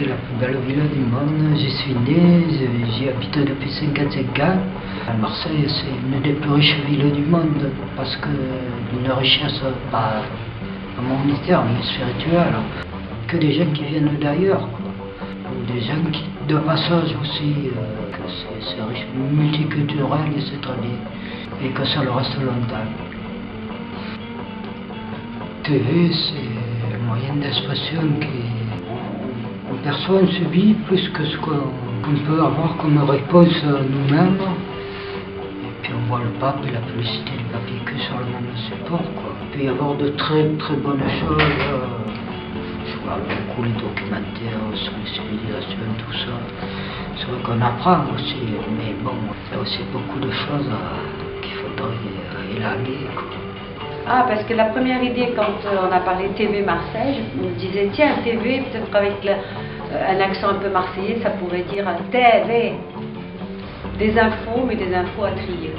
c'est la plus belle ville du monde. J'y suis né, j'y habite depuis 55 ans. Marseille, c'est une des plus riches villes du monde parce d'une richesse pas monétaire mais spirituelle. Que des gens qui viennent d'ailleurs, ou des gens qui, de passage aussi, que c'est riche, multiculturel et c'est très bien, et que ça le reste longtemps. TV, c'est un moyen d'expression qu'on perçoit, on subit plus que ce qu'on peut avoir comme réponse nous-mêmes. Et puis on voit le pape et la publicité du pape que sur le même support, quoi. Il peut y avoir de très très bonnes choses. Je regarde beaucoup les documentaires sur les civilisations, tout ça. C'est vrai qu'on apprend aussi, mais bon, il y a aussi beaucoup de choses qu'il faudrait élaguer, quoi. Ah, parce que la première idée, quand on a parlé TV Marseille, je me disais, tiens, TV, peut-être avec un accent un peu marseillais, ça pourrait dire TV. Des infos, mais des infos à trier.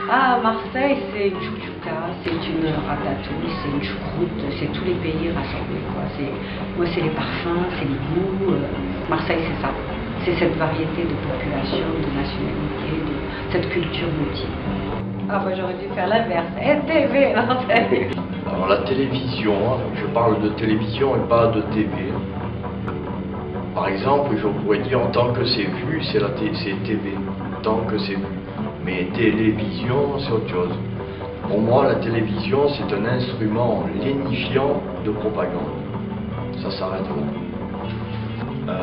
Ah, Marseille, c'est une chouchouka, c'est une ratatouille, c'est une choucroute, c'est tous les pays rassemblés, quoi. Moi, c'est les parfums, c'est les goûts. Marseille, c'est ça. C'est cette variété de population, de nationalité, de cette culture multiple. Ah, bah j'aurais dû faire l'inverse. TV, Marseille. Alors la télévision, je parle de télévision et pas de TV. Par exemple, je pourrais dire en tant que c'est vu, c'est TV, tant que c'est vu. Mais télévision, c'est autre chose. Pour moi, la télévision, c'est un instrument lénifiant de propagande. Ça s'arrête là.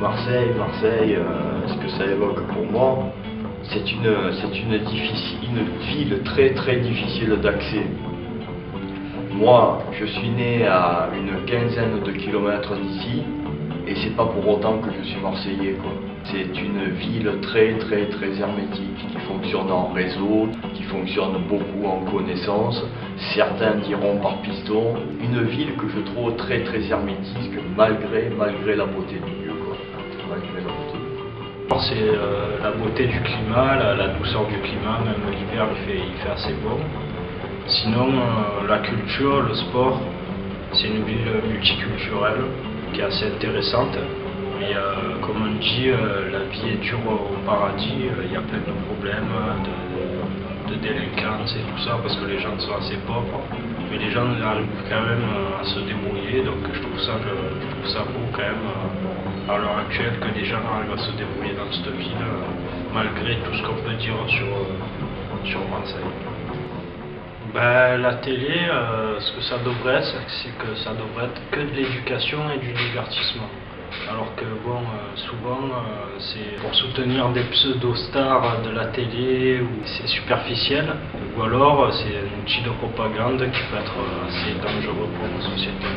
Marseille, ce que ça évoque pour moi, c'est une ville très très difficile d'accès. Moi, je suis né à une quinzaine de kilomètres d'ici, et c'est pas pour autant que je suis marseillais, quoi. C'est une ville très très très hermétique, qui fonctionne en réseau, qui fonctionne beaucoup en connaissance, certains diront par piston. Une ville que je trouve très très hermétique malgré la beauté du lieu, quoi. Malgré la beauté. C'est la beauté du climat, la douceur du climat, même l'hiver il fait assez bon. Sinon, la culture, le sport, c'est une ville multiculturelle qui est assez intéressante. Mais comme on dit, la vie est dure au paradis, il y a plein de problèmes, de délinquance et tout ça, parce que les gens sont assez pauvres. Mais les gens arrivent quand même à se débrouiller, donc je trouve ça beau quand même à l'heure actuelle que des gens arrivent à se débrouiller dans cette ville, malgré tout ce qu'on peut dire sur Marseille. Ben, la télé, ce que ça devrait être, c'est que ça devrait être que de l'éducation et du divertissement. Alors que bon, souvent c'est pour soutenir des pseudo-stars de la télé, ou c'est superficiel, ou alors c'est un outil de propagande qui peut être assez dangereux pour nos sociétés.